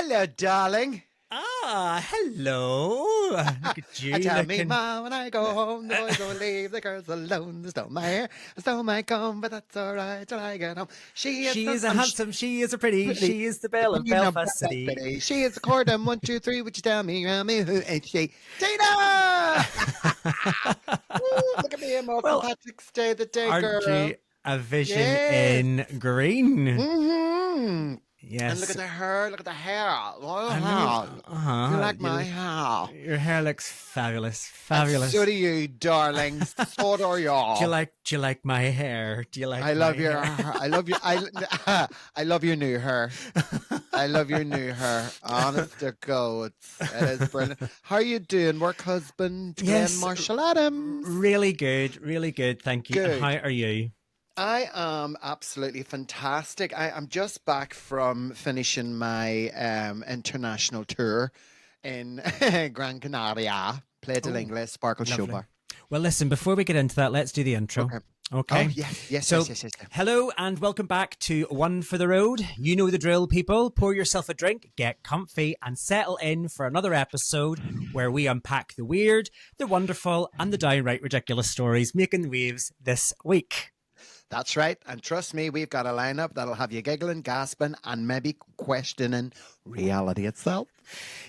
Hello, darling. Ah, hello. Look at you. Tell me, Ma, when I go home, the boys will leave the girls alone. They stole my hair, they stole my comb, but that's all right till I get home. She is a handsome, she is a pretty, she is the belle of You know, Belfast City. City. She is a cordon, 1, 2, 3. Would you tell me, who is she? Tina! Ooh, look at me, I'm off Well, Patrick's Day, the day, aren't girl. you a vision Yes. in green? Mm-hmm. Yes. And look at the hair, look at the hair. I Hair. know. You like my hair? Your hair looks fabulous. Fabulous. So do you, darling. So do y'all. Do you like my hair? Do you like I love my your hair? hair. I love you. I love your new hair. I love your new hair. Honest to God. It is brilliant. How are you doing, work husband, Glenn Yes. Marshall Adams? Really good. Really good. Thank you. Good. And how are you? I am absolutely fantastic. I'm just back from finishing my international tour in Gran Canaria. Playa del Inglés, Sparkle Show Lovely. Bar. Well, listen, before we get into that, let's do the intro. Okay. Okay. Oh, yes. So, yes. hello and welcome back to One for the Road. You know the drill, people. Pour yourself a drink, get comfy, and settle in for another episode where we unpack the weird, the wonderful, and the downright ridiculous stories making waves this week. That's right. And trust me, we've got a lineup that'll have you giggling, gasping, and maybe questioning reality itself.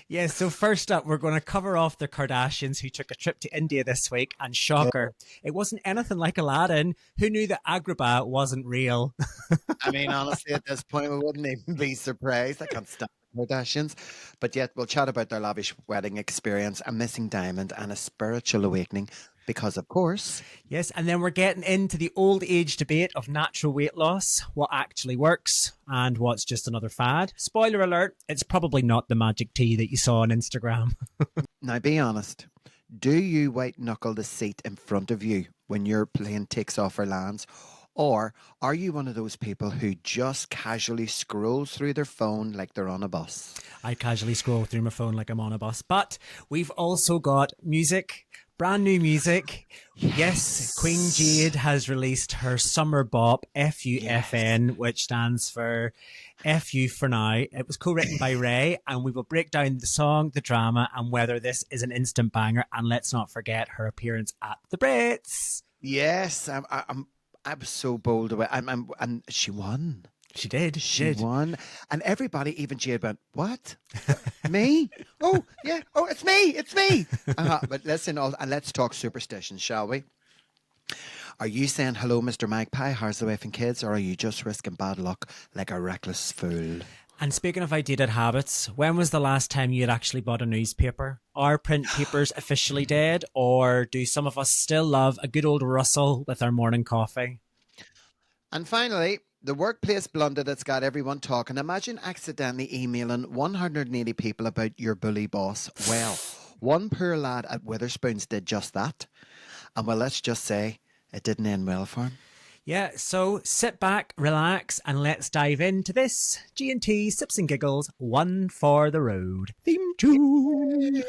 Yeah, so first up, we're going to cover off the Kardashians who took a trip to India this week. And shocker, it wasn't anything like Aladdin. Who knew that Agrabah wasn't real? I mean, honestly, at this point, we wouldn't even be surprised. I can't stand the Kardashians. But yet, we'll chat about their lavish wedding experience, a missing diamond, and a spiritual awakening. Because, of course... Yes, and then we're getting into the old age debate of natural weight loss, what actually works and what's just another fad. Spoiler alert, it's probably not the magic tea that you saw on Instagram. Now, be honest. Do you white knuckle the seat in front of you when your plane takes off or lands? Or are you one of those people who just casually scrolls through their phone like they're on a bus? I casually scroll through my phone like I'm on a bus. But we've also got music, brand new music. Yes, Queen Jade has released her summer bop, FUFN, which stands for FU for now. It was co-written by Ray, and we will break down the song, the drama, and whether this is an instant banger. And let's not forget her appearance at the Brits. Yes, I'm so bold away. And she won. She did. She won. And everybody, even Jade, went, what? Me? Oh, yeah. Oh, it's me. It's me. But listen, and let's talk superstitions, shall we? Are you saying, hello, Mr. Magpie, how's the wife and kids? Or are you just risking bad luck like a reckless fool? And speaking of outdated habits, when was the last time you had actually bought a newspaper? Are print papers officially dead? Or do some of us still love a good old rustle with our morning coffee? And finally, the workplace blunder that's got everyone talking. Imagine accidentally emailing 180 people about your bully boss. Well, one poor lad at Witherspoons did just that. And well, let's just say it didn't end well for him. Yeah, so sit back, relax, and let's dive into this G&T Sips and Giggles One for the Road theme tune.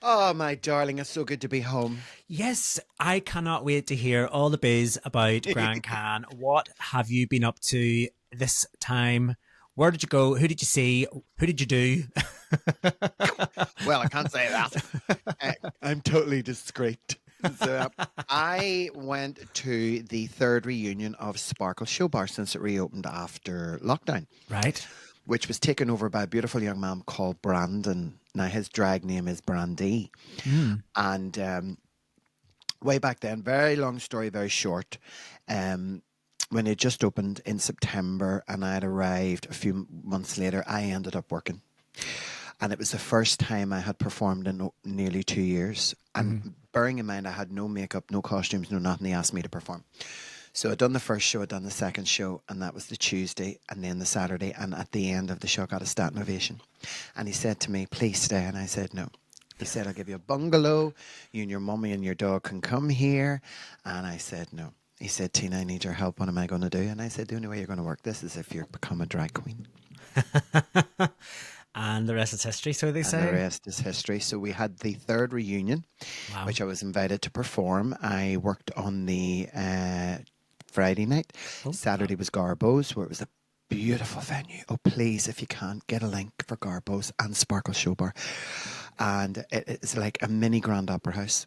Oh, my darling, it's so good to be home. Yes, I cannot wait to hear all the biz about Grand Can. What have you been up to this time? Where did you go? Who did you see? Who did you do? Well, I can't say that. I'm totally discreet. So, I went to the third reunion of Sparkle Show Bar since it reopened after lockdown. Right. Which was taken over by a beautiful young man called Brandon. Now, his drag name is Brandy. And way back then, very long story, very short, when it just opened in September and I had arrived a few months later, I ended up working. And it was the first time I had performed in nearly 2 years. And bearing in mind, I had no makeup, no costumes, no nothing. They asked me to perform. So I'd done the first show, I'd done the second show, and that was the Tuesday, and then the Saturday, and at the end of the show, I got a standing ovation. And he said to me, please stay, and I said no. He said, I'll give you a bungalow, you and your mummy and your dog can come here, and I said no. He said, Tina, I need your help, what am I going to do? And I said, the only way you're going to work this is if you become a drag queen. And the rest is history, so they say. And the rest is history. So we had the third reunion, which I was invited to perform. I worked on the Friday night. Saturday was Garbo's, where it was a beautiful venue. Oh, please, if you can, get a link for Garbo's and Sparkle Show Bar. And it's like a mini Grand Opera House.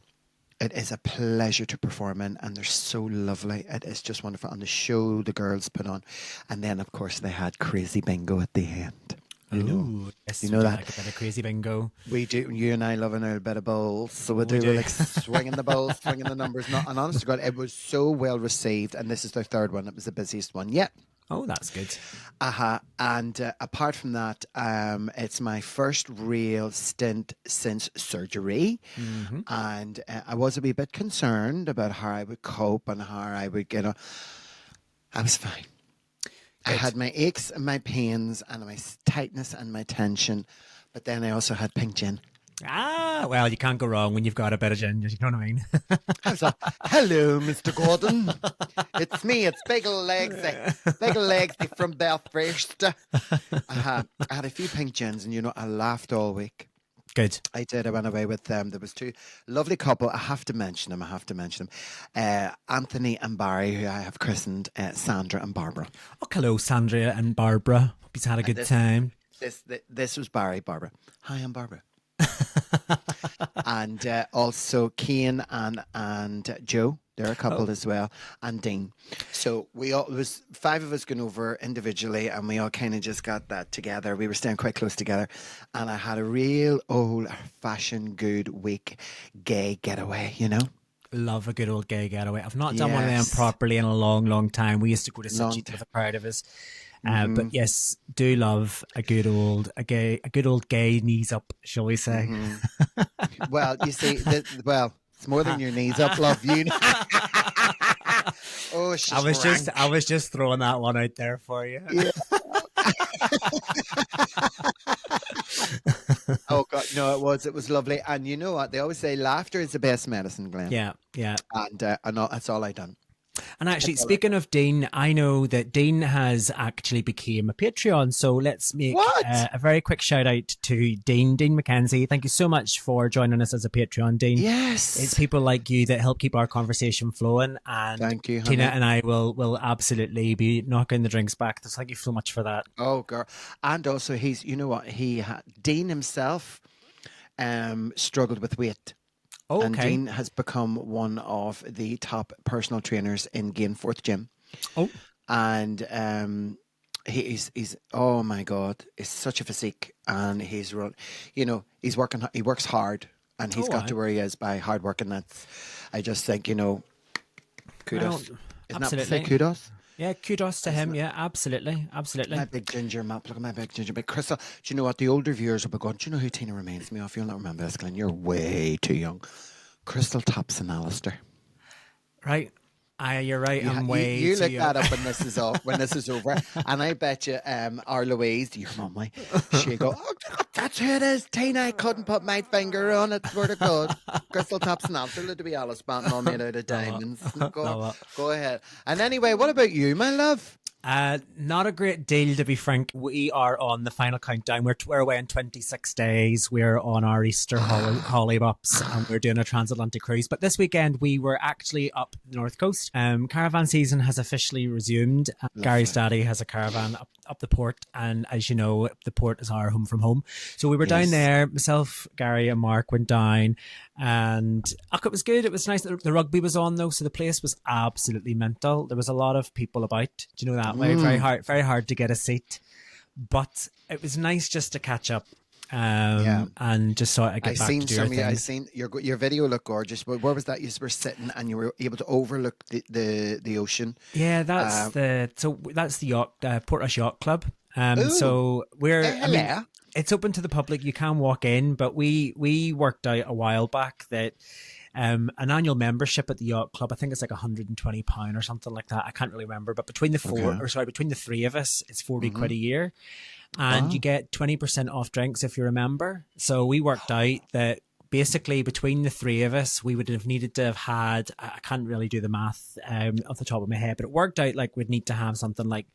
It is a pleasure to perform in, and they're so lovely. It is just wonderful. And the show the girls put on. And then, of course, they had Crazy Bingo at the end. Yes, you know that. Like a bit of Crazy Bingo. We do. You and I love a little bit of bowls, so we do. We're like swinging the bowls, swinging the numbers. And honest to God, it was so well received. And this is their third one. It was the busiest one yet. Oh, that's good. And apart from that, it's my first real stint since surgery. Mm-hmm. And I was a wee bit concerned about how I would cope and how I would I was fine. I had my aches and my pains and my tightness and my tension, but then I also had pink gin. Well, you can't go wrong when you've got a bit of gin, you know what I mean? I was like, hello, Mr. Gordon. It's me, it's Bagel Legs from Belfast. I had a few pink gins, and I laughed all week. Good. I did. I went away with them. There was two lovely couple. I have to mention them. Anthony and Barry, who I have christened Sandra and Barbara. Oh, hello, Sandra and Barbara. Hope you've had a good time. This was Barry, Barbara. Hi, I'm Barbara. And also Cian and Joe. They're a couple as well, and Dean. So it was 5 of us going over individually, and we all kind of just got that together. We were staying quite close together, and I had a real old-fashioned good week gay getaway. Love a good old gay getaway. I've not done one of them properly in a long, long time. We used to go to Sochi with a crowd of us. But yes, do love a good old gay knees up, shall we say? Mm-hmm. Well, you see, it's more than your knees up, love you. I was just throwing that one out there for you. Yeah. Oh God, no, it was lovely. And you know what? They always say laughter is the best medicine, Glenn. Yeah. And that's all I done. And actually, speaking of Dean, I know that Dean has actually became a Patreon. So let's make a very quick shout out to Dean Mackenzie. Thank you so much for joining us as a Patreon, Dean. Yes. It's people like you that help keep our conversation flowing. And thank you, Tina and I will absolutely be knocking the drinks back. So thank you so much for that. Oh, girl. And also, Dean himself struggled with weight. Oh, okay. And Dean has become one of the top personal trainers in Gainforth Gym. Oh. And he's oh my God, he's such a physique, and he's working, he works hard, and he's got to where he is by hard work, and I just think, kudos. Well, Isn't absolutely. that say kudos? Yeah, kudos to him. Yeah, absolutely. My big ginger map. Look at my big ginger. But Crystal, do you know what? The older viewers will be going, do you know who Tina reminds me of? You'll not remember this, Glenn. You're way too young. Crystal Thompson Alistair. Right. You're right. I'm way you too look young. that up when this is off, when this is over, and I bet you, our Louise, your mummy, she'll go, oh, that's who it is, Tina. I couldn't put my finger on it. Swear to God, Crystal Thompson Alistair, to be honest, man, all made out of diamonds. Go ahead. And anyway, what about you, my love? Not a great deal, to be frank. We are on the final countdown. We're away in 26 days. We're on our Easter hollybops, and we're doing a transatlantic cruise. But this weekend we were actually up the north coast. Caravan season has officially resumed. Gary's daddy has a caravan up the port, and as you know, the port is our home from home. So we were down there. Myself, Gary, and Mark went down, and it was good. It was nice. The rugby was on though, so the place was absolutely mental. There was a lot of people about. Do you know that way? Very hard to get a seat, but it was nice just to catch up. And just sort of get back to your things. I seen your video looked gorgeous. But where was that? You were sitting and you were able to overlook the ocean. Yeah, that's the yacht, Portrush Yacht Club. So it's open to the public. You can walk in, but we worked out a while back that an annual membership at the yacht club. I think it's like £120 or something like that. I can't really remember, but between the between the three of us, it's 40 quid a year, and you get 20% off drinks if you're a member. So we worked out that basically between the three of us, we would have needed to have had, I can't really do the math off the top of my head, but it worked out like we'd need to have something like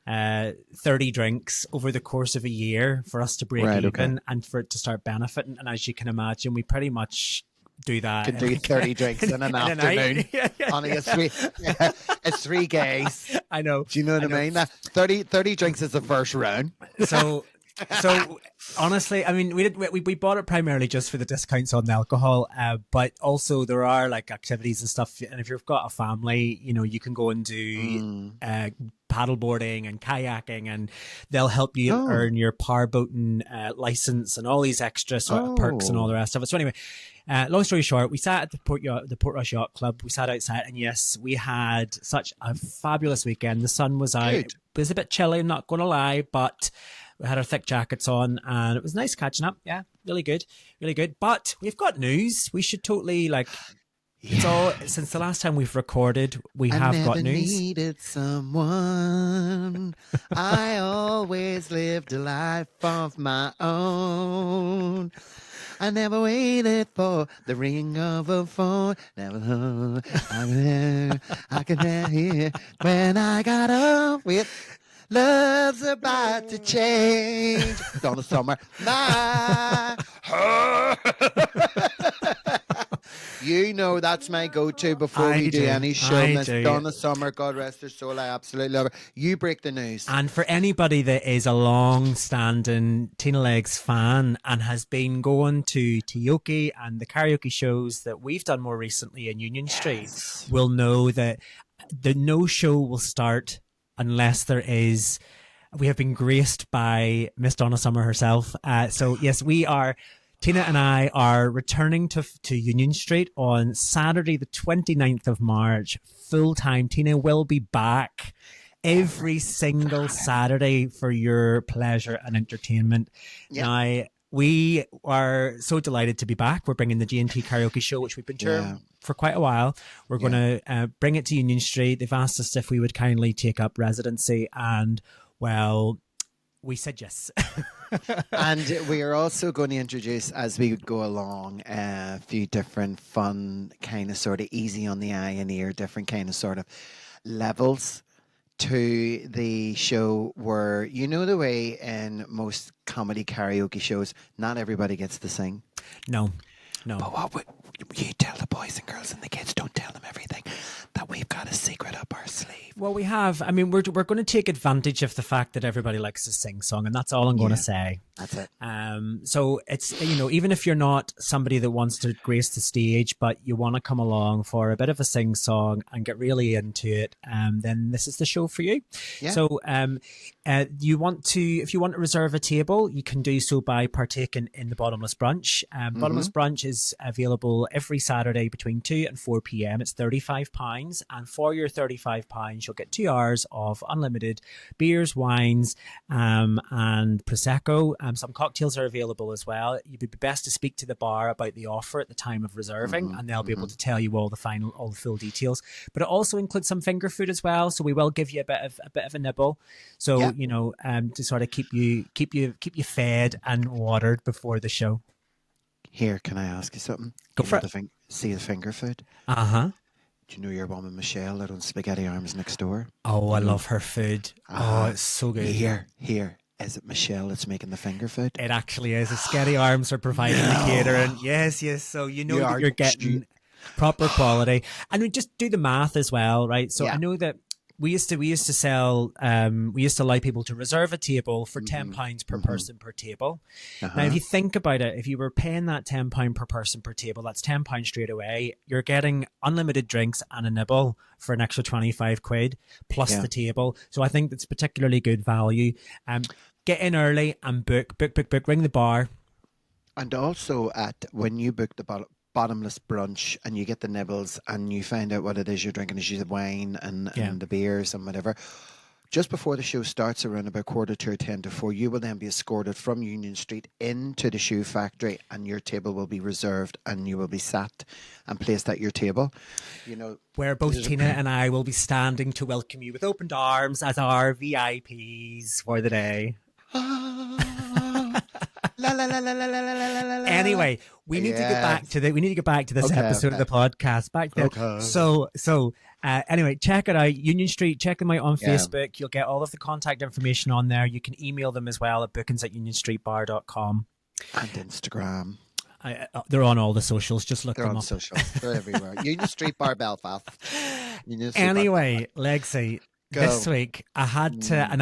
30 drinks over the course of a year for us to break even and for it to start benefiting. And as you can imagine, we pretty much do that. Can do 30 drinks in an afternoon. Honey, it's three gays. I know. Do you know what I mean? 30 drinks is the first round. So honestly, I mean, we bought it primarily just for the discounts on the alcohol, but also there are like activities and stuff. And if you've got a family, you know, you can go and do paddleboarding and kayaking, and they'll help you earn your powerboating license and all these extra sort of perks and all the rest of it. So anyway, long story short, we sat at the Portrush Yacht Club. We sat outside, and yes, we had such a fabulous weekend. The sun was out. It was a bit chilly, I'm not going to lie, but we had our thick jackets on, and it was nice catching up. Yeah, really good, really good. But we've got news. We should totally it's all, since the last time we've recorded, we have got news. I needed someone. I always lived a life of my own. I never waited for the ring of a phone. Never I could hear when I got up with love's about to change. Donna Summer, my you know that's my go-to before we do any show. Miss Donna Summer, God rest her soul, I absolutely love her. You break the news. And for anybody that is a long-standing Tina Legs fan and has been going to karaoke and the karaoke shows that we've done more recently in Union Street, will know that the no show will start unless we have been graced by Miss Donna Summer herself. So yes, Tina and I are returning to Union Street on Saturday, the 29th of March, full time. Tina will be back every single Saturday for your pleasure and entertainment. Yep. Now, we are so delighted to be back. We're bringing the G&T karaoke show, which we've been touring for quite a while. We're going to bring it to Union Street. They've asked us if we would kindly take up Residency, and well, we said yes. And we are also going to introduce, as we go along, a few different fun, kind of sort of easy on the eye and ear, different kind of sort of levels to the show, where, you know, the way in most comedy karaoke shows, not everybody gets to sing. No. But what would you tell the boys and girls and the kids? Don't tell them everything, that we've got a secret up our sleeve. Well, we have. I mean, we're going to take advantage of the fact that everybody likes to sing song, and that's all I'm going to say. That's it. So it's, you know, even if you're not somebody that wants to grace the stage, but you want to come along for a bit of a sing song and get really into it, then this is the show for you. Yeah. So if you want to reserve a table, you can do so by partaking in the Bottomless Brunch. Bottomless Brunch is available every Saturday between 2 and 4 p.m. It's £35, and for your £35, you'll get 2 hours of unlimited beers, wines, and Prosecco. Some cocktails are available as well. You'd be best to speak to the bar about the offer at the time of reserving, and they'll be able to tell you all the full details. But it also includes some finger food as well, so we will give you a bit of a nibble. So you know, to sort of keep you fed and watered before the show. Here, can I ask you something? Go for it. See the finger food? Uh-huh. Do you know your woman Michelle that owns Spaghetti Arms next door? Oh, I love her food. Oh, it's so good. Here. Is it Michelle that's making the finger food? It actually is. Spaghetti Arms are providing the catering. Yes. So you know that you're getting proper quality. And we just do the math as well, right? So I know that we used to sell, we used to allow people to reserve a table for £10 per person per table. Now, if you think about it, if you were paying that £10 per person per table, that's £10 straight away. You're getting unlimited drinks and a nibble for an extra 25 quid plus the table. So I think that's particularly good value. Get in early and book, ring the bar. And also when you book the Bottomless Brunch and you get the nibbles and you find out what it is you're drinking, is you the wine and the beers and whatever, just before the show starts, around about 10:15, you will then be escorted from Union Street into the shoe factory, and your table will be reserved, and you will be sat and placed at your table. You know, where both Tina and I will be standing to welcome you with opened arms as our VIPs for the day. La, la, la, la, la, la, la, la, la. Anyway, we need to get back to this episode of the podcast. Back there. Okay. So anyway, check it out. Union Street. Check them out on Facebook. You'll get all of the contact information on there. You can email them as well at bookings@unionstreetbar.com. And Instagram. They're on all the socials. Just look them up. They're on socials. They're everywhere. Union Street Bar Belfast. Anyway, Lexi. Go. This week, I had to, and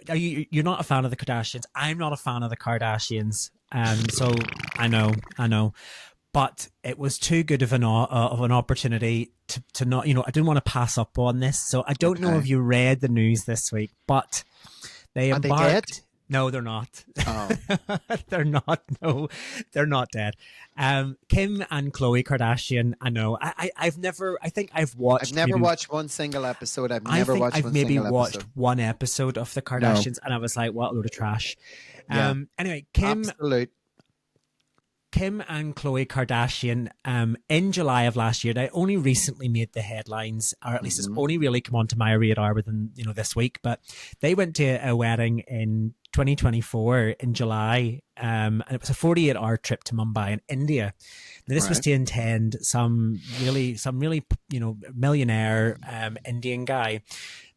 you're not a fan of the Kardashians. I'm not a fan of the Kardashians. So I know, but it was too good of an opportunity to not, I didn't want to pass up on this. So I don't know if you read the news this week, but they embarked. Are they dead? No, they're not. Oh. They're not. No, they're not dead. Kim and Khloe Kardashian. I know. I've never watched one single episode. I've maybe watched one episode of the Kardashians, and I was like, what a load of trash. Anyway, Kim and Khloe Kardashian, in July of last year, they only recently made the headlines, or at least it's only really come onto my radar within, this week, but they went to a wedding in 2024 in July, and it was a 48-hour trip to Mumbai in India. Now, this was to attend some really, millionaire Indian guy.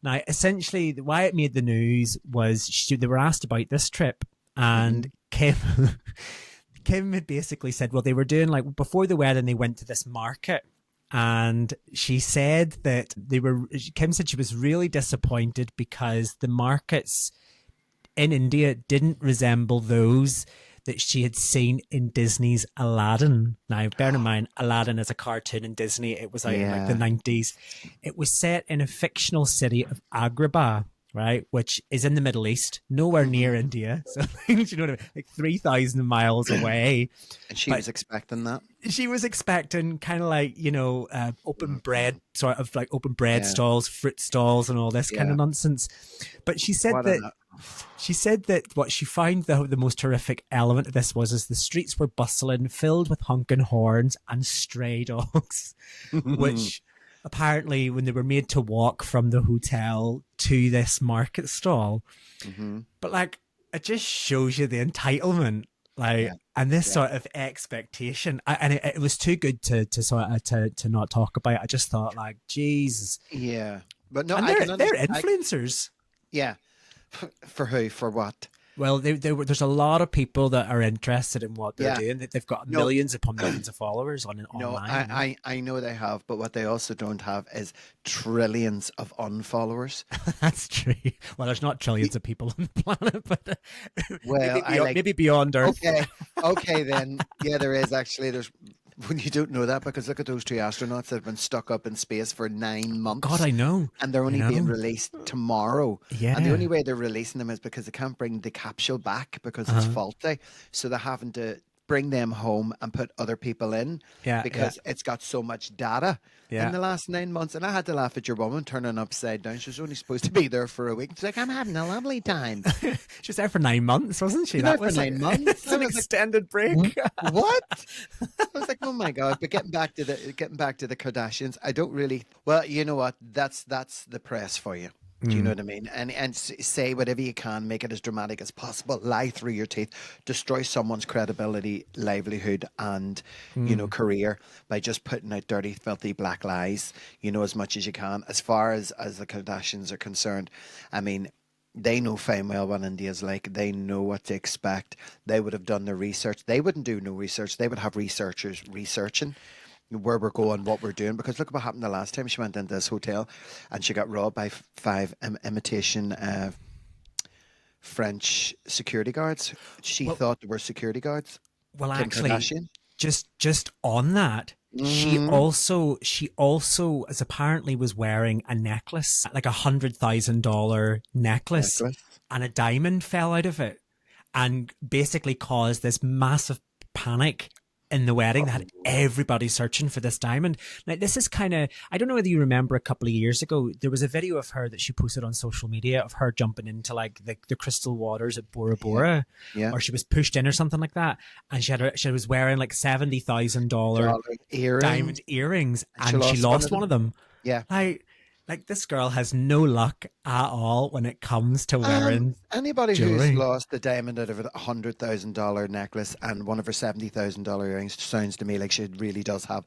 Now, essentially, why it made the news was they were asked about this trip, and Kim had basically said, well, they were doing before the wedding, they went to this market, and she said that Kim said she was really disappointed because the markets in India didn't resemble those that she had seen in Disney's Aladdin. Now, bear in mind, Aladdin is a cartoon in Disney. It was out in the 90s. It was set in a fictional city of Agrabah, right, which is in the Middle East, nowhere near India. So, you know what I mean? 3,000 miles away. And she was expecting that. She was expecting kind of open bread, open bread stalls, fruit stalls, and all this kind of nonsense. But she said that what she found the most horrific element of this was the streets were bustling, filled with honking horns and stray dogs, which apparently when they were made to walk from the hotel to this market stall. But it just shows you the entitlement, and this sort of expectation. And it was too good to not talk about. I just thought, Jesus. Yeah, but no, and they're influencers. Yeah, for who? For what? Well, there's a lot of people that are interested in what they're doing. They've got millions upon millions of followers online. No, I know they have, but what they also don't have is trillions of unfollowers. That's true. Well, there's not trillions of people on the planet, but maybe beyond Earth. Okay, then. Yeah, there is actually. When you don't know that, because look at those two astronauts that have been stuck up in space for 9 months. God, I know. And they're only being released tomorrow. Yeah. And the only way they're releasing them is because they can't bring the capsule back because it's faulty. So they're having to bring them home and put other people in because it's got so much data in the last 9 months. And I had to laugh at your woman turning upside down. She was only supposed to be there for a week. She's like, I'm having a lovely time. She was there for 9 months, wasn't she? That was 9 months. It's an extended break. What? I was like, oh my God. But getting back to the Kardashians, I don't really. Well, you know what? That's the press for you. Do you know what I mean? And say whatever you can, make it as dramatic as possible, lie through your teeth, destroy someone's credibility, livelihood, and career by just putting out dirty, filthy black lies. As much as you can. As far as the Kardashians are concerned, I mean, they know fine well what India's like. They know what to expect. They would have done their research. They wouldn't do no research. They would have researchers researching where we're going, what we're doing. Because look at what happened the last time she went into this hotel and she got robbed by 5 imitation French security guards. She thought they were security guards. Well, Kim actually, Kardashian. just on that, she also as apparently was wearing a necklace, like $100,000 necklace, and a diamond fell out of it and basically caused this massive panic in the wedding. They had everybody searching for this diamond. Now, this is kind of, I don't know whether you remember a couple of years ago, there was a video of her that she posted on social media of her jumping into like the crystal waters at Bora Bora, or she was pushed in or something like that. And she was wearing like $70,000 diamond earrings, and she lost one of them. Yeah. Like this girl has no luck at all when it comes to wearing anybody jewelry. Who's lost a diamond out of a $100,000 necklace and one of her $70,000 earrings sounds to me like she really does have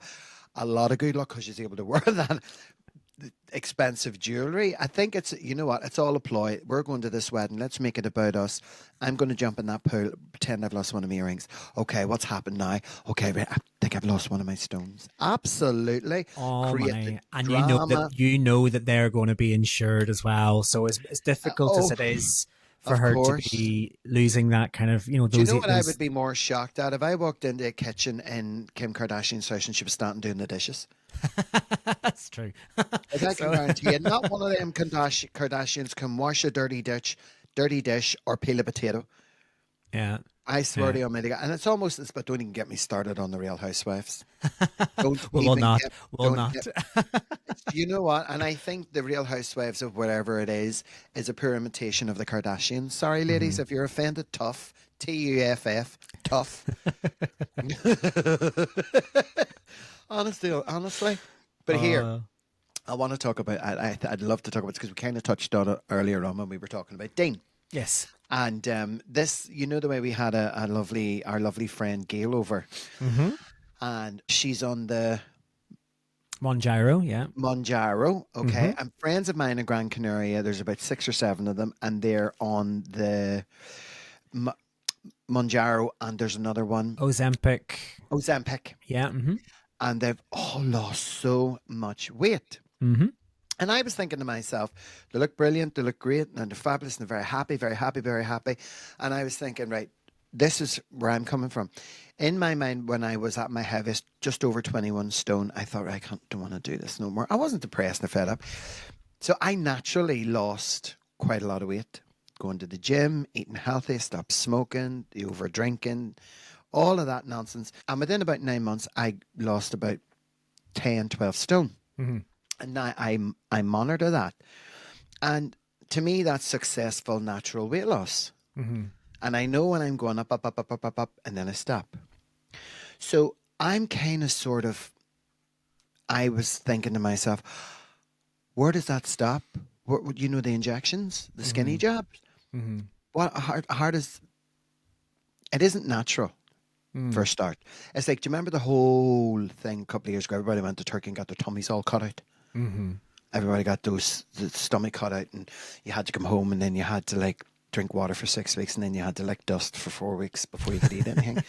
a lot of good luck because she's able to wear that expensive jewelry. I think it's, you know what, it's all a ploy. We're going to this wedding, let's make it about us. I'm going to jump in that pool, pretend I've lost one of my earrings. Okay, what's happened now? Okay, I think I've lost one of my stones. Absolutely. Oh my. And you know that they're going to be insured as well, so as difficult as it is for her to be losing that kind of, those. Do you know what I would be more shocked at? If I walked into a kitchen in Kim Kardashian's house and she was starting doing the dishes. That's true. Like I can guarantee you, not one of them Kardashians can wash a dirty dish or peel a potato. Yeah. I swear to you, and it's almost this, but don't even get me started on the Real Housewives. We'll not. You know what? And I think the Real Housewives of whatever it is a pure imitation of the Kardashians. Sorry, ladies, if you're offended, tough. TUFF, tough. Honestly. But here, I want to talk about, I'd love to talk about this because we kind of touched on it earlier on when we were talking about Dean. Yes. And this, the way we had our lovely friend Gail over, and she's on the Monjaro, yeah. Monjaro, okay. And friends of mine in Gran Canaria, there's about 6 or 7 of them, and they're on the Monjaro, and there's another one. Ozempic. Yeah. Mm-hmm. And they've all lost so much weight. Mm-hmm. And I was thinking to myself, they look brilliant, they look great, and they're fabulous, and they're very happy, very happy, very happy. And I was thinking, right, this is where I'm coming from. In my mind, when I was at my heaviest, just over 21 stone, I thought, I don't want to do this no more. I wasn't depressed or fed up. So I naturally lost quite a lot of weight. Going to the gym, eating healthy, stopped smoking, the over drinking, all of that nonsense. And within about 9 months, I lost about 10, 12 stone. Mm-hmm. And now I monitor that. And to me, that's successful natural weight loss. Mm-hmm. And I know when I'm going up, and then I stop. So I'm kind of sort of, I was thinking to myself, where does that stop? The injections, the skinny jabs? Mm-hmm. What hard is, it isn't natural. For a start. It's like, do you remember the whole thing a couple of years ago? Everybody went to Turkey and got their tummies all cut out. Mm-hmm. Everybody got the stomach cut out, and you had to come home, and then you had to drink water for 6 weeks, and then you had to lick dust for 4 weeks before you could eat anything.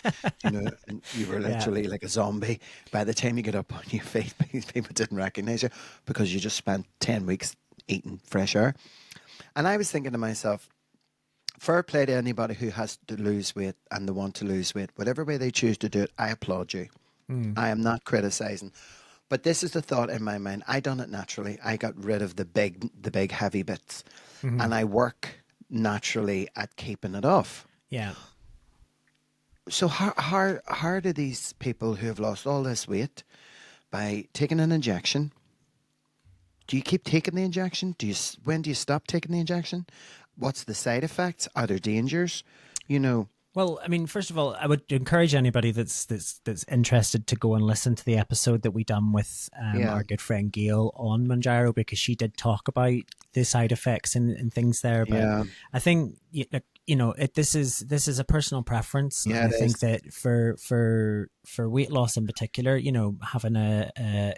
And you were literally like a zombie. By the time you get up on your feet, people didn't recognize you because you just spent 10 weeks eating fresh air. And I was thinking to myself, fair play to anybody who has to lose weight and they want to lose weight. Whatever way they choose to do it, I applaud you. I am not criticizing. But this is the thought in my mind. I done it naturally. I got rid of the big heavy bits. And I work naturally at keeping it off. Yeah. So how do these people who have lost all this weight by taking an injection? Do you keep taking the injection? When do you stop taking the injection? What's the side effects? Are there dangers? Well, I mean, first of all, I would encourage anybody that's interested to go and listen to the episode that we done with our good friend Gail on Manjaro, because she did talk about the side effects and things there. But I think this is a personal preference. Yeah, I think that for weight loss in particular, having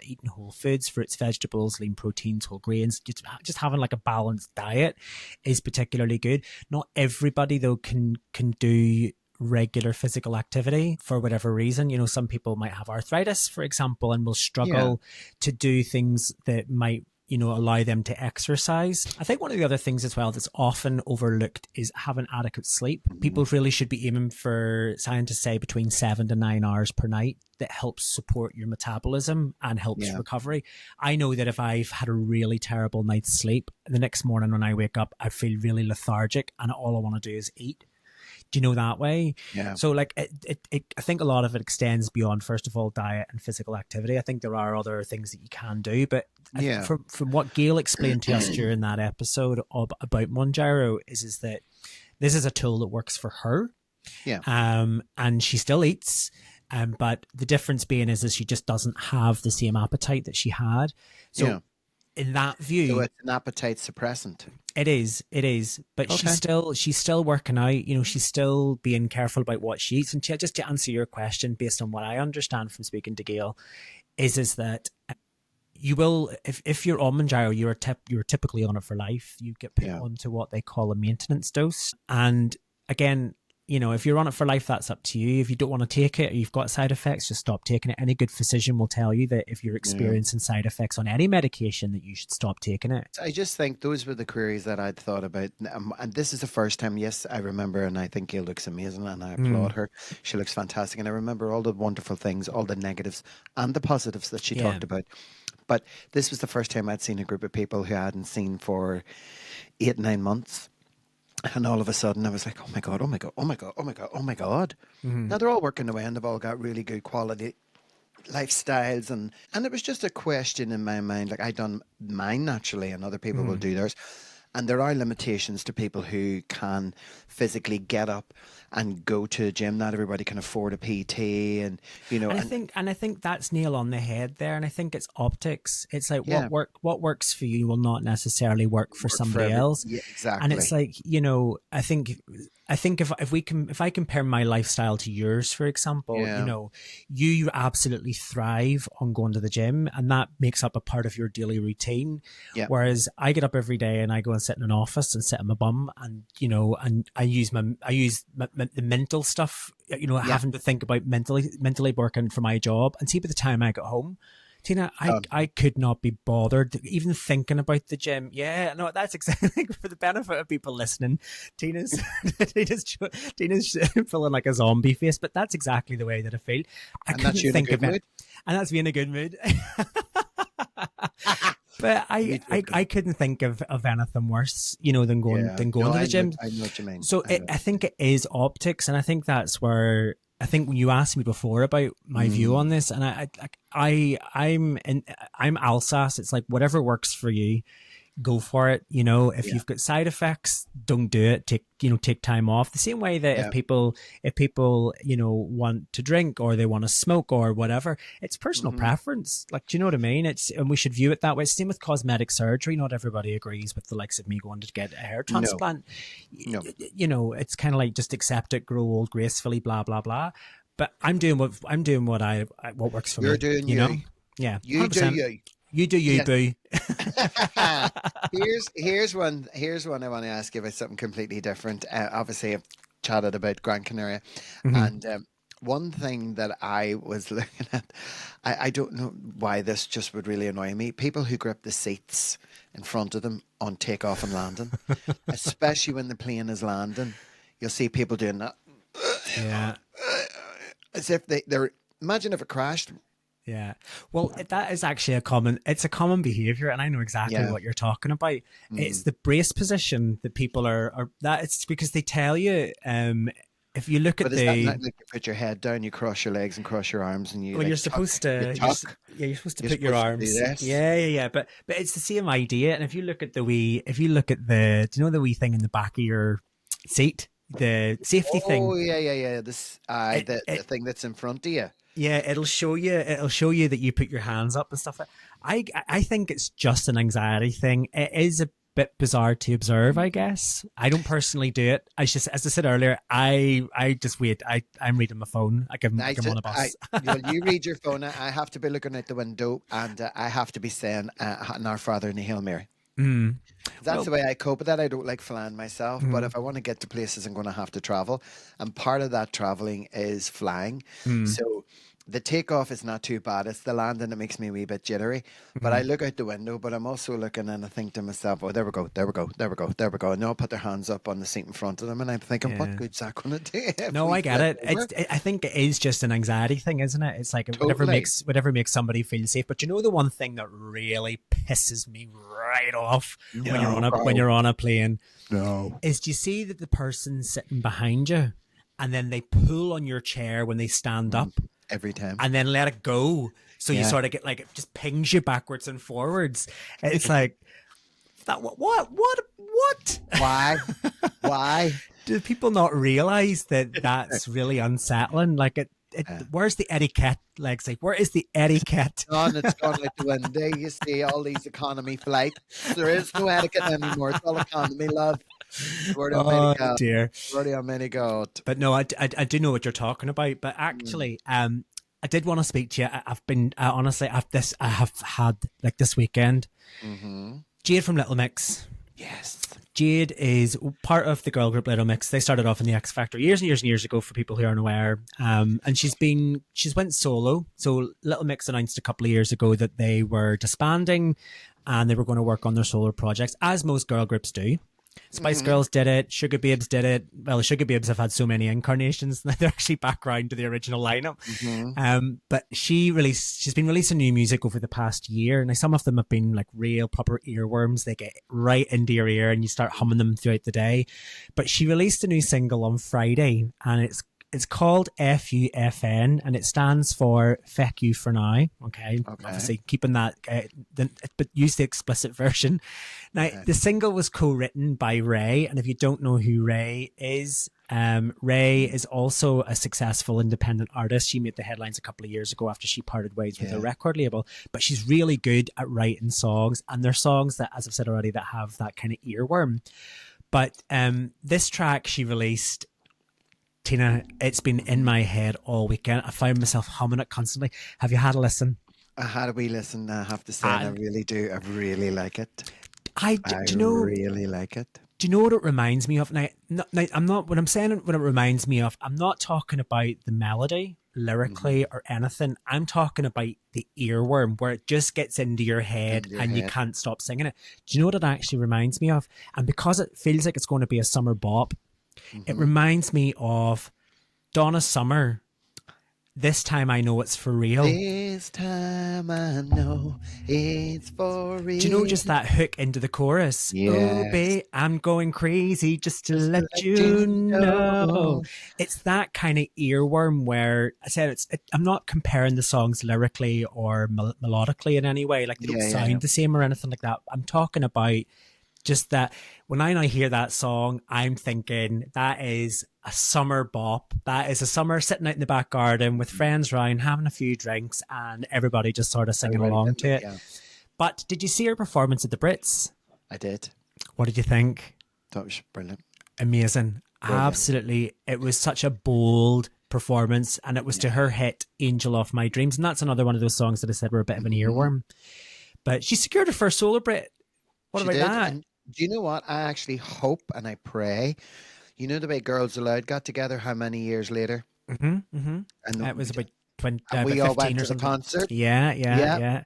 eating whole foods, fruits, vegetables, lean proteins, whole grains, just having like a balanced diet is particularly good. Not everybody though can do regular physical activity for whatever reason. Some people might have arthritis, for example, and will struggle to do things that might allow them to exercise. I think one of the other things as well that's often overlooked is having adequate sleep. People really should be aiming for, scientists say, between 7 to 9 hours per night. That helps support your metabolism and helps recovery. I know that if I've had a really terrible night's sleep, the next morning when I wake up, I feel really lethargic and all I want to do is eat. Do you know, that way? Yeah. So like I think a lot of it extends beyond, first of all, diet and physical activity. I think there are other things that you can do, but Yeah. from what Gail explained to us during that episode about Monjaro is that this is a tool that works for her. Yeah. And she still eats. But the difference being is that she just doesn't have the same appetite that she had. So in that view, so it's an appetite suppressant. It is. But Okay. she's still working out. You know, she's still being careful about what she eats. And just to answer your question, based on what I understand from speaking to Gail, is that you will, if you're on Manjaro, you're typically on it for life. You get put onto what they call a maintenance dose. And again, you know, if you're on it for life, that's up to you. If you don't want to take it or you've got side effects, just stop taking it. Any good physician will tell you that if you're experiencing side effects on any medication, that you should stop taking it. I just think those were the queries that I'd thought about. And this is the first time, yes, I remember, and I think Gail looks amazing and I applaud her. She looks fantastic. And I remember all the wonderful things, all the negatives and the positives that she talked about. But this was the first time I'd seen a group of people who I hadn't seen for 8-9 months. And all of a sudden I was like, oh my God, oh my God, oh my God, oh my God, oh my God. Now they're all working away and they've all got really good quality lifestyles. And it was just a question in my mind. Like, I done mine naturally and other people will do theirs. And there are limitations to people who can physically get up and go to a gym. Not everybody can afford a PT, and you know. And I think that's nail on the head there. And I think it's optics. It's like what works for you will not necessarily work for somebody else. Yeah, exactly. And it's like, you know, I think if I compare my lifestyle to yours, for example, you know, you absolutely thrive on going to the gym, and that makes up a part of your daily routine. Yeah. Whereas I get up every day and I go and sit in an office and sit on my bum, and you know, and I use the mental stuff, you know, having to think about mentally working for my job. And see, by the time I got home, Tina, I could not be bothered even thinking about the gym. Yeah, no, that's exactly for the benefit of people listening. Tina's feeling like a zombie face, but that's exactly the way that I feel. I couldn't think of it, and that's being a good mood. But I couldn't think of anything worse, you know, than going to the gym. I know what you mean. So I think it is optics, and I think that's where. I think when you asked me before about my view on this, and I'm Alsace. It's like whatever works for you, go for it. You know, if you've got side effects, don't do it. Take time off. The same way that if people, you know, want to drink or they want to smoke or whatever, it's personal preference. Like, do you know what I mean? And we should view it that way. Same with cosmetic surgery. Not everybody agrees with the likes of me going to get a hair transplant. No. You know, it's kind of like just accept it, grow old gracefully, blah blah blah. But I'm doing what works for me. You're doing you know? Yeah. You 100%. do you. You do you, boo. here's one I want to ask you about something completely different. Obviously, I've chatted about Gran Canaria, and one thing that I was looking at, I don't know why this just would really annoy me. People who grip the seats in front of them on takeoff and landing, especially when the plane is landing. You'll see people doing that. Yeah. As if they're imagine if it crashed. Yeah. Well, that is actually a common behavior, and I know exactly what you're talking about. It's the brace position that people are that it's because they tell you, if you look at is that not like you put your head down, you cross your legs and cross your arms, and you. Well, you're supposed to. You're supposed to put your arms. Yeah. But it's the same idea. And if you look at the do you know the wee thing in the back of your seat, the safety thing? Oh yeah. This the thing that's in front of you. Yeah, it'll show you that you put your hands up and stuff. I think it's just an anxiety thing. It is a bit bizarre to observe, I guess. I don't personally do it. As I said earlier, I just wait. I'm reading my phone. I'm on a bus. You read your phone. I have to be looking out the window, and I have to be saying an Our Father in the Hail Mary. That's the way I cope with that. I don't like flying myself, but if I want to get to places, I'm going to have to travel, and part of that traveling is flying. So the takeoff is not too bad. It's the landing that makes me a wee bit jittery. But I look out the window, but I'm also looking and I think to myself, oh, there we go. And they'll put their hands up on the seat in front of them, and I'm thinking, what good's that going to do? No, I get it. I think it is just an anxiety thing, isn't it? It's like whatever makes somebody feel safe. But you know, the one thing that really pisses me right off when you're No, on a when bro. you're on a plane. No. Is do you see that the person sitting behind you, and then they pull on your chair when they stand Mm, up, every time. and then let it go, so you Yeah. sort of get like it just pings you backwards and forwards. It's like that. What? Why? Why? Do people not realize that that's really unsettling? Like where's the etiquette, Lexi? Where is the etiquette? It's gone out the window. You see all these economy flights. There is no etiquette anymore. It's all economy, love. Where do I many Oh go? dear. Where do I many go? But no, I do know what you're talking about. But actually, I did want to speak to you. I've been honestly, I have had like this weekend. Mm-hmm. Jade from Little Mix. Yes. Jade is part of the girl group Little Mix. They started off in the X Factor years and years and years ago, for people who aren't aware. And she's went solo. So Little Mix announced a couple of years ago that they were disbanding and they were going to work on their solo projects, as most girl groups do. Spice Girls did it. Sugar Babes did it. Well, Sugar Babes have had so many incarnations that they're actually back round to the original lineup. But she's been releasing new music over the past year. Now, some of them have been like real proper earworms. They get right into your ear and you start humming them throughout the day. But she released a new single on Friday, and it's called FUFN, and it stands for Feck You for Now. Okay. Obviously keeping that, but use the explicit version. Now, the single was co-written by Ray, and if you don't know who Ray is also a successful independent artist. She made the headlines a couple of years ago after she parted ways with a record label, but she's really good at writing songs, and they're songs that, as I've said already, that have that kind of earworm. But this track she released, Tina, it's been in my head all weekend. I found myself humming it constantly. Have you had a listen? I had a wee listen. I have to say, and I really do. I really like it. I really like it. Do you know what it reminds me of? Now, I'm not, when I'm saying what it reminds me of, I'm not talking about the melody lyrically or anything. I'm talking about the earworm, where it just gets into your head and you can't stop singing it. Do you know what it actually reminds me of? And because it feels like it's going to be a summer bop, it reminds me of Donna Summer. This time I know it's for real. This time I know it's for real. Do you know just that hook into the chorus? Yes. Oh, babe, I'm going crazy just to let you know. It's that kind of earworm where I said I'm not comparing the songs lyrically or melodically in any way. Like they don't sound the same or anything like that. I'm talking about just that when I now hear that song, I'm thinking that is a summer bop. That is a summer sitting out in the back garden with friends round, having a few drinks, and everybody just sort of singing along to it. Yeah. But did you see her performance at the Brits? I did. What did you think? That was brilliant. Amazing. Brilliant. Absolutely. It was such a bold performance, and it was to her hit Angel of My Dreams. And that's another one of those songs that I said were a bit of an earworm. But she secured her first solo Brit. What about that? And do you know what? I actually hope and I pray. You know the way Girls Aloud got together how many years later? And it was about 20, and we about all 15 went or to something. the concert. Yeah.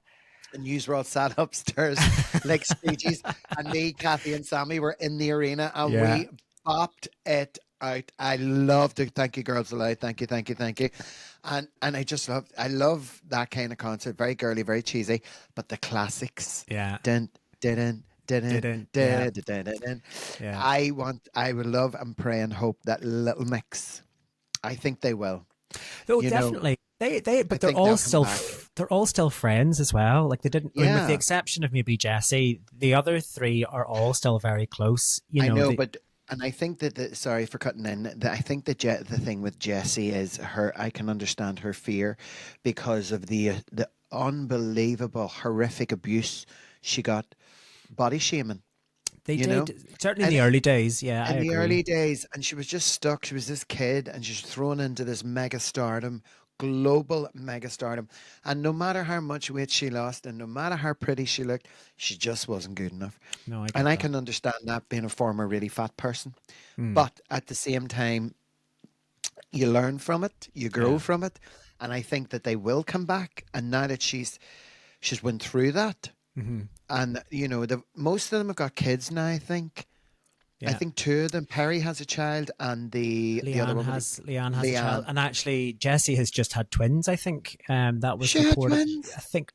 And yous were all sat upstairs like squeegees. And me, Kathy and Sammy were in the arena and we bopped it out. I loved it. Thank you, Girls Aloud. Thank you. And I love that kind of concert. Very girly, very cheesy. But the classics. Yeah. I would love and pray and hope that Little Mix, I think they will. Oh, definitely. But they're all still friends as well. Like they didn't, I mean, with the exception of maybe Jessie, the other three are all still very close. And I think that sorry for cutting in. I think that the thing with Jessie is I can understand her fear because of the unbelievable, horrific abuse she got. Body shaming. They did. Certainly in the early days, yeah. In the early days, and she was just stuck. She was this kid, and she's thrown into this mega stardom, global mega stardom. And no matter how much weight she lost, and no matter how pretty she looked, she just wasn't good enough. No, I can understand that being a former really fat person. But at the same time, you learn from it, you grow from it, and I think that they will come back. And now that she's went through that. And most of them have got kids now, I think, I Yeah. think two of them. Perry has a child, and the other one was Leanne has a child, Leanne. and actually Jessie has just had twins. I think that was She had reported. twins.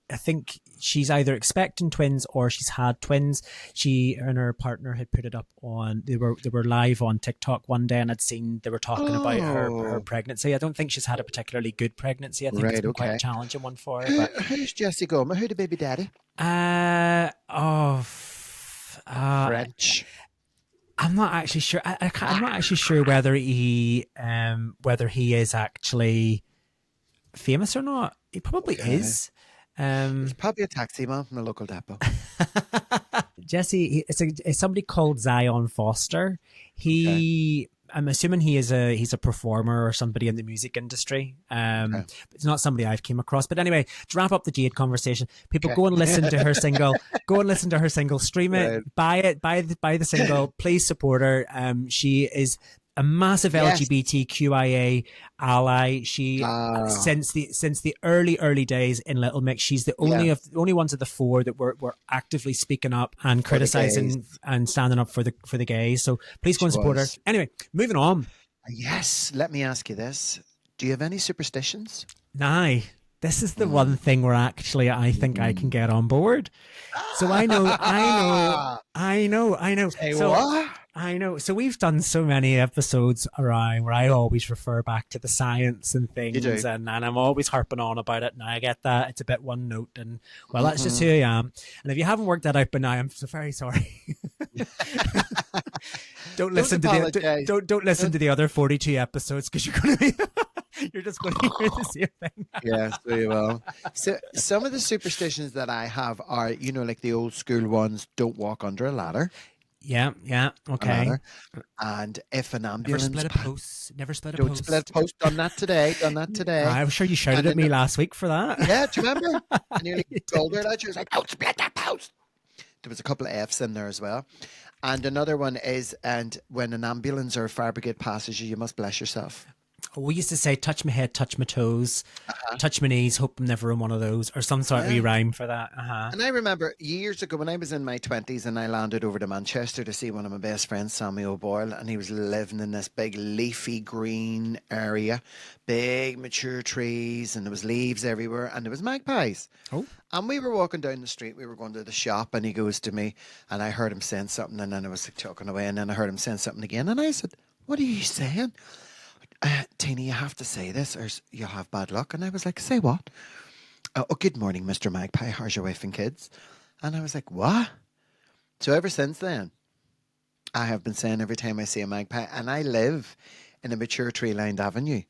I think she's either expecting twins or she's had twins. She and her partner had put it up on. They were live on TikTok one day, and I'd seen they were talking about her Oh, pregnancy. I don't think she's had a particularly good pregnancy. I think it's right. been quite a Okay. challenging one for her. But Who's Jesse Goma? Who the baby daddy? uh oh. French. I'm not actually sure. I'm not actually sure whether whether he is actually famous or not. He probably Okay. is. He's Um, probably a taxi man from the local depot. Jesse, it's somebody called Zion Foster. Okay. I'm assuming he's a performer or somebody in the music industry. Okay. It's not somebody I've came across. But anyway, to wrap up the Jade conversation, people Okay. go and listen to her single. Go and listen to her single. Stream Right. it. Buy it. Buy the single. Please support her. She is a massive Yes. LGBTQIA ally. She Ah, since the early days in Little Mix, she's the yeah. only ones of the four that were actively speaking up and For the criticizing gays. and standing up for the gays. So please go She and support her. was. Anyway, moving on. Yes. Let me ask you this. Do you have any superstitions? Now, this is the Mm. one thing where actually I think I can Mm. get on board. So I know, I know. Say So what? I know. So we've done so many episodes around where I always refer back to the science and You do. things, and I'm always harping on about it. And I get that it's a bit one note, and well, that's just who Mhm. I am. And if you haven't worked that out by now, I'm so very sorry. Don't listen to the apologize. don't listen to the other 42 episodes because you're going to be you're just going to hear the same thing. Yes, very well. So some of the superstitions that I have are, like the old school ones, don't walk under a ladder, Yeah, a okay. ladder. And if an Never ambulance, split a post. Never split a don't post. split a post, done that today, done that today. I'm sure you shouted And at me then, last week for that. yeah, do you remember? I nearly You told her did. that. She was like, don't split that post. There was a couple of F's in there as well. And another one is, and when an ambulance or a fire brigade passes you, you must bless yourself. We used to say, touch my head, touch my toes, touch my knees, hope I'm never in one of those, or some sort of Yeah. rhyme for that. Uh-huh. And I remember years ago when I was in my 20s and I landed over to Manchester to see one of my best friends, Sammy O'Boyle, and he was living in this big leafy green area, big mature trees, and there was leaves everywhere, and there was magpies. Oh. And we were walking down the street, we were going to the shop, and he goes to me, and I heard him saying something, and then I was like talking away, and then I heard him saying something again, and I said, what are you saying? Tina, you have to say this or you'll have bad luck. And I was like, say what? Oh, good morning, Mr. Magpie. How's your wife and kids? And I was like, what? So ever since then, I have been saying every time I see a magpie, and I live in a mature tree-lined avenue.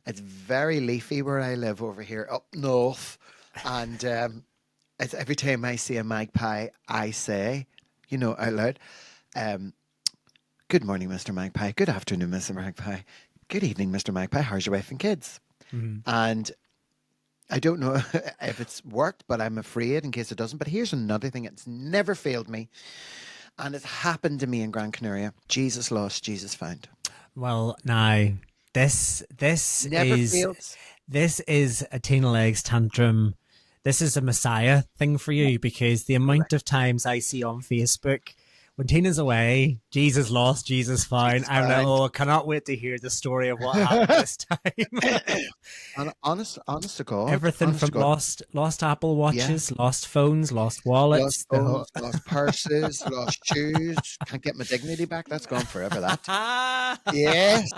It's very leafy where I live over here up north. And it's every time I see a magpie, I say, out loud, um, good morning, Mr. Magpie. Good afternoon, Mr. Magpie. Good evening, Mr. Magpie. How's your wife and kids? Mhm. And I don't know if it's worked, but I'm afraid in case it doesn't. But here's another thing. It's never failed me. And it's happened to me in Gran Canaria. Jesus lost, Jesus found. Well, now, this Never is fails. this is a Tina Legs tantrum. This is a Messiah thing for you because the amount of times I see on Facebook when Tina's away, Jesus lost, Jesus found. Jesus I'm like, found. oh, I cannot wait to hear the story of what happened this time. And honest to God. Everything Honest from to God. lost Apple watches, lost phones, lost wallets. Lost phones, lost purses, lost shoes. Can't get my dignity back. That's gone forever, that. Yes.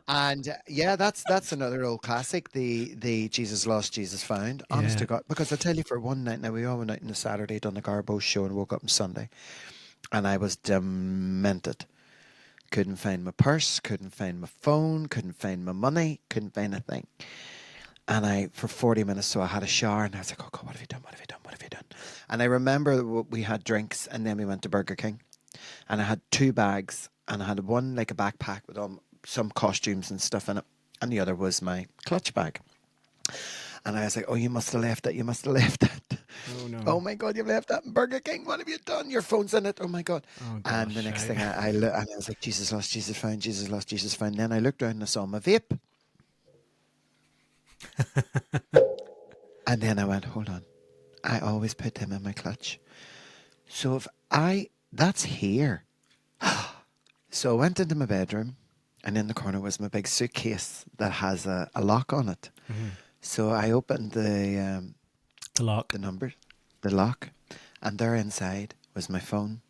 And yeah, that's another old classic, the Jesus lost, Jesus found. Honest Yeah. to God. Because I tell you, for one night, now we all went out on a Saturday, done the Garbo show, and woke up on Sunday. And I was demented. Couldn't find my purse, couldn't find my phone, couldn't find my money, couldn't find a thing. And for 40 minutes, so I had a shower, and I was like, oh God, what have you done? What have you done? What have you done? And I remember we had drinks, and then we went to Burger King. And I had 2 bags, and I had one like a backpack with some costumes and stuff in it, and the other was my clutch bag. And I was like, oh, you must have left it. You must have left it. Oh no. Oh my God, you've left that in Burger King. What have you done? Your phone's in it. Oh my God. Oh And the gosh, next right. thing I looked, and I was like, Jesus lost, Jesus found, Jesus lost, Jesus found. Then I looked around and I saw my vape. And then I went, hold on. I always put them in my clutch. So that's here. So I went into my bedroom, and in the corner was my big suitcase that has a lock on it. Mm-hmm. So I opened The lock. the lock, and there inside was my phone,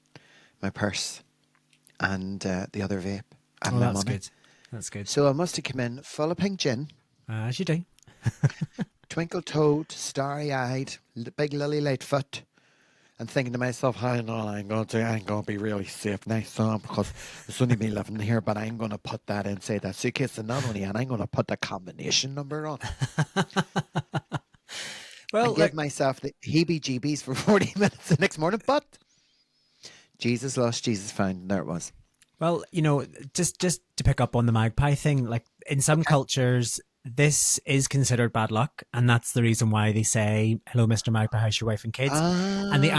my purse, and the other vape, and Oh, my that's money. good. That's good. So I must have come in full of pink gin, As you do. twinkle-toed, starry-eyed, big lily-light foot, and thinking to myself, "I know I ain't gonna be really safe next time because it's only me living here, but I'm gonna put that inside that suitcase, and not only that, I'm gonna put the combination number on Well, and give myself the heebie-jeebies for 40 minutes the next morning." But Jesus lost, Jesus found, and there it was. well, just to pick up on the magpie thing, like in some cultures, this is considered bad luck, and that's the reason why they say, "Hello, Mr. Magpie, how's your wife and kids?" And the Ah,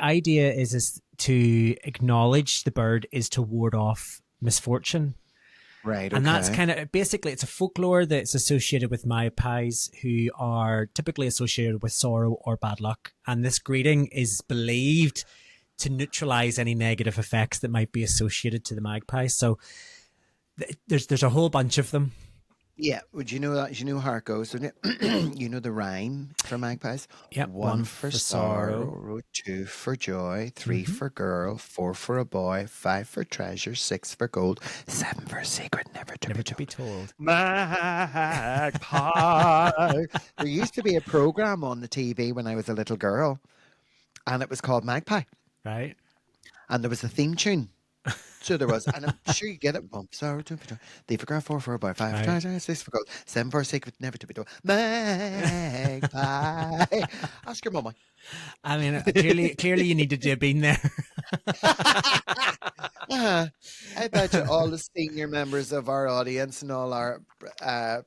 idea is to acknowledge the bird is to ward off misfortune. right, And that's okay. kind of basically it's a folklore that's associated with magpies who are typically associated with sorrow or bad luck. And this greeting is believed to neutralize any negative effects that might be associated to the magpie. So there's a whole bunch of them. Yeah, would you know that? You know how it goes, don't you? You know the rhyme for magpies? Yep, One one for for sorrow. sorrow, two for joy, three Mm-hmm. for girl, four for a boy, five for treasure, six for gold, seven for a secret never to Never be to be told. told. Magpie. There used to be a program on the TV when I was a little girl, and it was called Magpie, Right? and there was a theme tune. So there was, and I'm sure you get it. One for sorrow, two for joy, three for girl, four for a boy, five for Right. treasure, six for gold, seven for a secret never to be told. Magpie. Ask your mama. I mean, clearly you needed to have been there. I bet you all the senior members of our audience and all our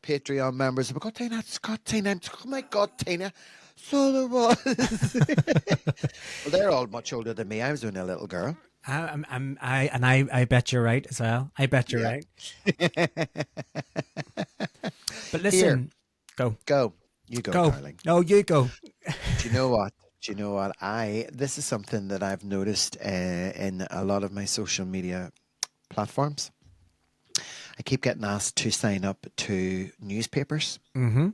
Patreon members have got Tina, it's got Tina. Oh my God, Tina. So there was. Well, they're all much older than me. I was only a little girl. I bet you're right as well. I bet you're Yeah. right. But Here, listen, go. go. You go, Go. darling. No, you go. Do you know what? Do you know what? This is something that I've noticed in a lot of my social media platforms. I keep getting asked to sign up to newspapers. Mm-hmm.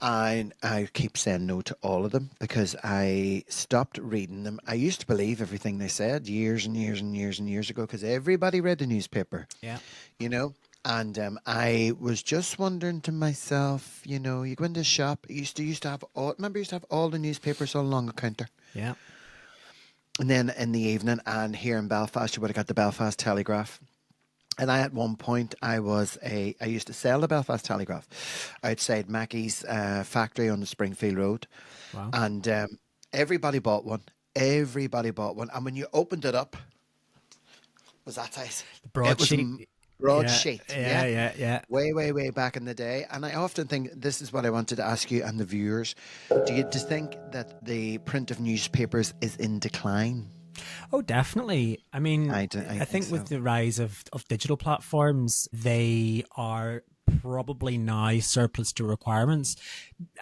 And I keep saying no to all of them because I stopped reading them. I used to believe everything they said years and years and years and years ago because everybody read the newspaper, Yeah. you know. And I was just wondering to myself, you go into a shop. It used to have all. Remember, you used to have all the newspapers all along a counter. Yeah. And then in the evening, and here in Belfast, you would have got the Belfast Telegraph. And I, at one point, I used to sell the Belfast Telegraph outside Mackey's factory on the Springfield Road. Wow. And everybody bought one. Everybody bought one. And when you opened it up, was that size? The It was broadsheet. broadsheet. Yeah. Way, way, way back in the day. And I often think this is what I wanted to ask you and the viewers. Do you just think that the print of newspapers is in decline? Oh, definitely. I mean, I I think think with so. the rise of digital platforms, they are probably now surplus to requirements.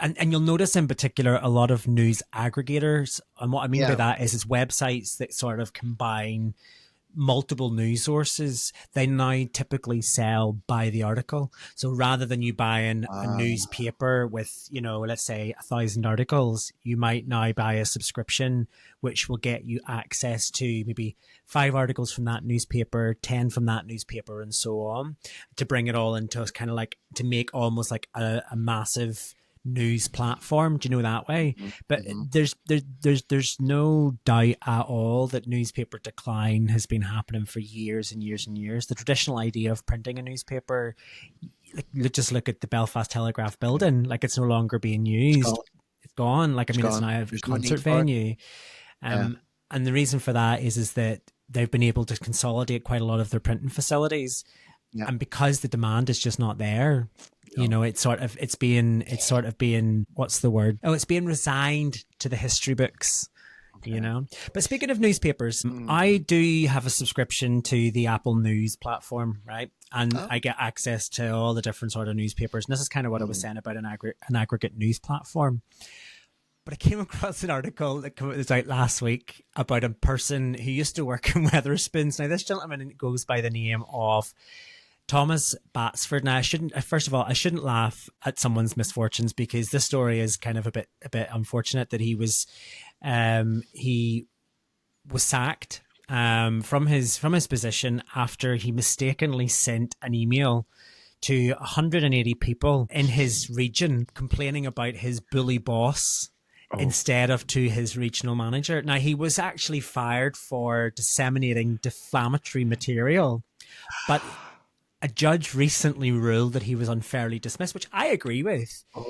And you'll notice in particular a lot of news aggregators. And what I mean by Yeah. that is websites that sort of combine multiple news sources. They now typically sell by the article. So rather than you buying a newspaper with, let's say 1,000 articles, you might now buy a subscription which will get you access to maybe 5 articles from that newspaper, 10 from that newspaper, and so on, to bring it all into kind of like to make almost like a massive news platform. Do you know that way? But there's no doubt at all that newspaper decline has been happening for years and years and years. The traditional idea of printing a newspaper, just look at the Belfast Telegraph building, like it's no longer being used. It's gone. Like, I mean, it's Gone. now a There's no concert need for it. venue. Yeah. And the reason for that is that they've been able to consolidate quite a lot of their printing facilities. Yeah. And because the demand is just not there, it's sort of being what's the word? Oh, it's being resigned to the history books. But speaking of newspapers, I do have a subscription to the Apple News platform, right? And I get access to all the different sort of newspapers. And this is kind of what I was saying about an aggregate news platform. But I came across an article that was out last week about a person who used to work in Weatherspoons. Now, this gentleman goes by the name of Thomas Batsford. Now, first of all, I shouldn't laugh at someone's misfortunes, because this story is kind of a bit unfortunate, that he was sacked from his position after he mistakenly sent an email to 180 people in his region complaining about his bully boss instead of to his regional manager. Now, he was actually fired for disseminating defamatory material, but a judge recently ruled that he was unfairly dismissed, which I agree with. They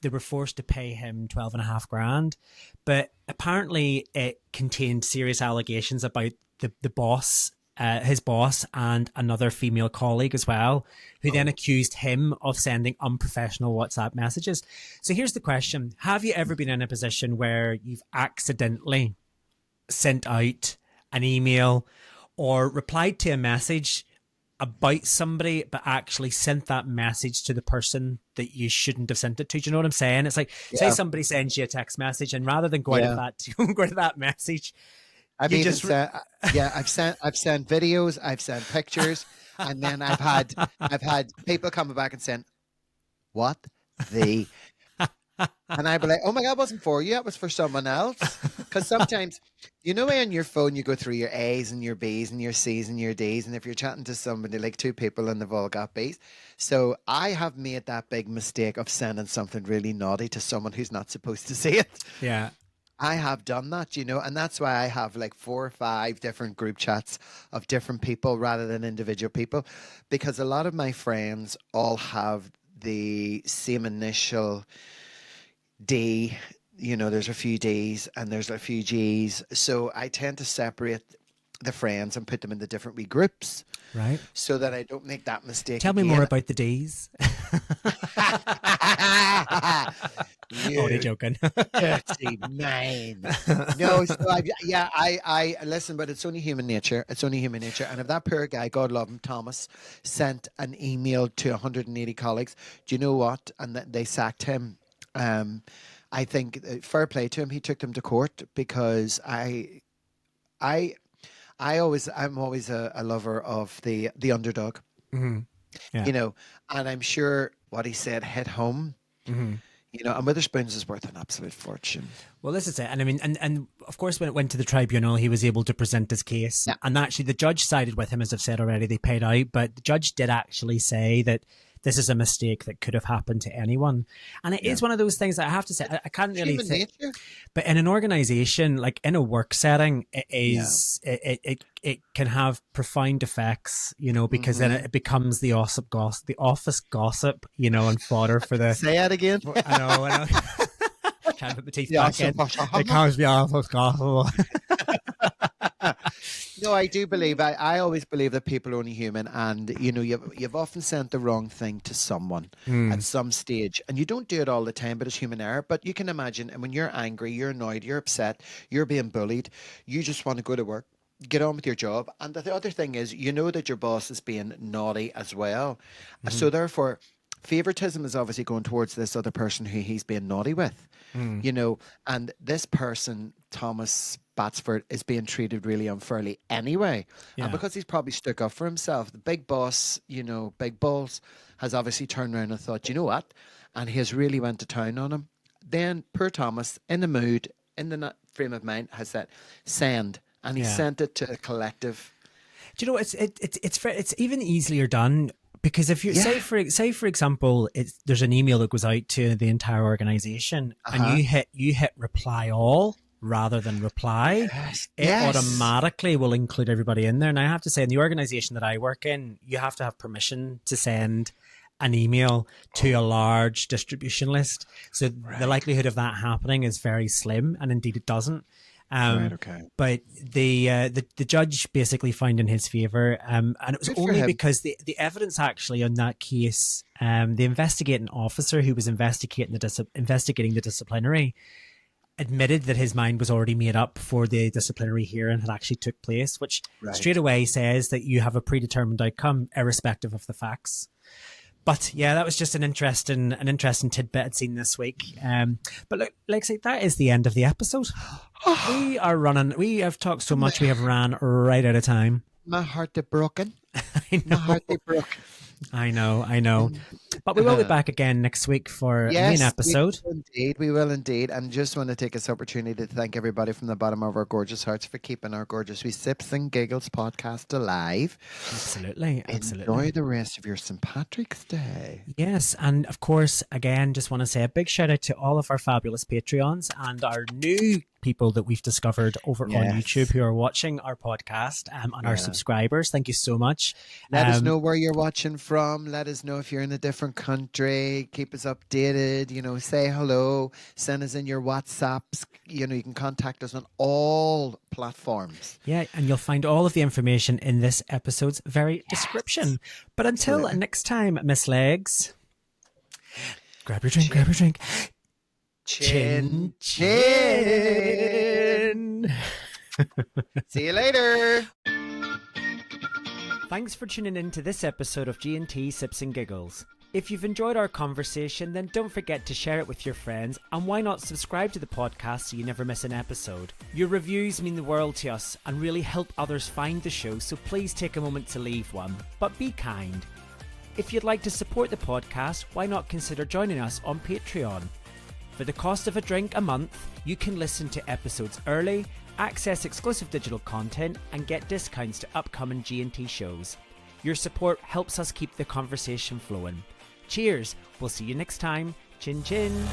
were forced to pay him 12.5 grand, but apparently it contained serious allegations about the boss, his boss, and another female colleague as well, who then accused him of sending unprofessional WhatsApp messages. So here's the question: have you ever been in a position where you've accidentally sent out an email or replied to a message about somebody, but actually sent that message to the person that you shouldn't have sent it to? Do you know what I'm saying? It's like, say somebody sends you a text message, and rather than go out of that message, I've sent videos, I've sent pictures, and then I've had people coming back and saying, "What the?" And I'd be like, "Oh my God, it wasn't for you. It was for someone else." Because sometimes, on your phone, you go through your A's and your B's and your C's and your D's. And if you're chatting to somebody, like two people and they've all got B's. So I have made that big mistake of sending something really naughty to someone who's not supposed to see it. Yeah. I have done that, and that's why I have like 4 or 5 different group chats of different people rather than individual people, because a lot of my friends all have the same initial D. There's a few D's and there's a few G's. So I tend to separate the friends and put them into different wee groups. Right. So that I don't make that mistake. Tell me more about the D's. Only joking. 39. No, so I listen, but it's only human nature. It's only human nature. And if that poor guy, God love him, Thomas, sent an email to 180 colleagues, do you know what? And they sacked him. I think fair play to him. He took them to court, because I'm always a lover of the underdog. Mm-hmm. Yeah. And I'm sure what he said hit home. Mm-hmm. And Witherspoons is worth an absolute fortune. Well, this is it. And I mean, and of course, when it went to the tribunal, he was able to present his case. Yeah. And actually, the judge sided with him, as I've said already. They paid out. But the judge did actually say that this is a mistake that could have happened to anyone. And it is one of those things that I have to say, I can't really think. But in an organization, like in a work setting, it is it can have profound effects, because then it becomes the office gossip, and fodder for the... Say that again. I know. Trying to put my teeth back in. It becomes the office gossip. No, I do believe. I always believe that people are only human, and you've often sent the wrong thing to someone at some stage, and you don't do it all the time, but it's human error. But you can imagine, and when you're angry, you're annoyed, you're upset, you're being bullied, you just want to go to work, get on with your job. And the other thing is, that your boss is being naughty as well. So therefore, favoritism is obviously going towards this other person who he's being naughty with, and this person, Thomas Batsford, is being treated really unfairly anyway. Yeah. And because he's probably stuck up for himself, the big boss, Big Balls, has obviously turned around and thought, you know what? And he has really went to town on him. Then poor Thomas, in the mood, in the frame of mind, has said, send. And he sent it to a collective. Do you know, it's even easier done. Because if you say for example, there's an email that goes out to the entire organization, and you hit reply all rather than reply, it automatically will include everybody in there. And I have to say, in the organization that I work in, you have to have permission to send an email to a large distribution list. So the likelihood of that happening is very slim, and indeed it doesn't. But the judge basically found in his favour, and it was only because the evidence actually on that case, the investigating officer who was investigating the disciplinary admitted that his mind was already made up before the disciplinary hearing had actually took place, which straight away says that you have a predetermined outcome irrespective of the facts. But yeah, that was just an interesting tidbit I'd seen this week. But look, like I say, that is the end of the episode. We are running. We have talked so much. We have ran right out of time. My heart is broken. I know. My heart is broken. I know. But we will be back again next week for a main episode. We will indeed. And just want to take this opportunity to thank everybody from the bottom of our gorgeous hearts for keeping our gorgeous wee Sips and Giggles podcast alive. Absolutely. Enjoy the rest of your St. Patrick's Day. Yes, and of course, again, just want to say a big shout out to all of our fabulous Patreons and our new people that we've discovered over on YouTube who are watching our podcast and our subscribers. Thank you so much. Let us know where you're watching from. Let us know if you're in a different country. Keep us updated. You know, say hello. Send us in your WhatsApps. You know, you can contact us on all platforms. Yeah, and you'll find all of the information in this episode's very description. But until next time, Miss Legs, grab your drink. Chin. See you later. Thanks for tuning in to this episode of G&T Sips and Giggles. If you've enjoyed our conversation, then don't forget to share it with your friends, and why not subscribe to the podcast so you never miss an episode. Your reviews mean the world to us and really help others find the show, so please take a moment to leave one. But be kind. If you'd like to support the podcast, why not consider joining us on Patreon? For the cost of a drink a month, you can listen to episodes early, access exclusive digital content, and get discounts to upcoming G&T shows. Your support helps us keep the conversation flowing. Cheers! We'll see you next time. Chin chin!